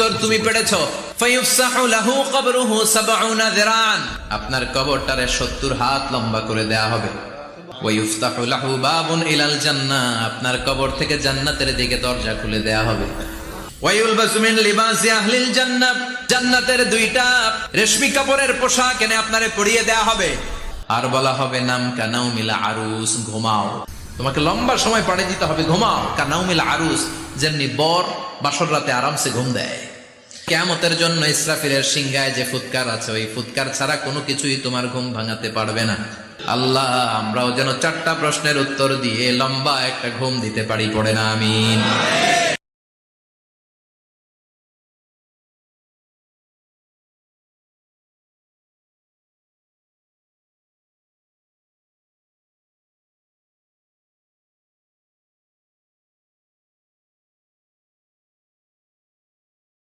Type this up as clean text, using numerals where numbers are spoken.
উত্তর তুমি পেরেছো। ফায়ুফসাহু লাহু কবরুহু 70 যিরান, আপনার কবরটারে 70 হাত লম্বা করে দেয়া হবে। ওয়ায়ুফতাহু লাহু বাবুন ইলাল জান্নাহ, আপনার কবর থেকে জান্নাতের দিকে দরজা খুলে দেয়া হবে। ওয়ায়ুলবাসু মিন লিবাসি আহলিল জান্নাহ, জান্নাতের 2টা রেশমি কাপড়ের পোশাক এনে আপনারে পরিয়ে দেয়া হবে। আর বলা হবে নাম কানাউমিল আরুস, ঘুমাও। তোমাকে লম্বা সময় পাড়ে দিতে হবে, ঘুমাও। কানাউমিল আরুস, যেমনি বর বাসর রাতে আরামসে ঘুম দেয়। কিয়ামতের জন্য ইসরাফিলের সিংহায় যে ফুৎকার আছে, ওই ফুৎকার ছাড়া কোনো কিছুই তোমার ঘুম ভাঙাতে পারবে না। আল্লাহ, আমরাও যেন 4টা প্রশ্নের উত্তর দিয়ে লম্বা একটা ঘুম দিতে পারি, পড়ে না আমিন।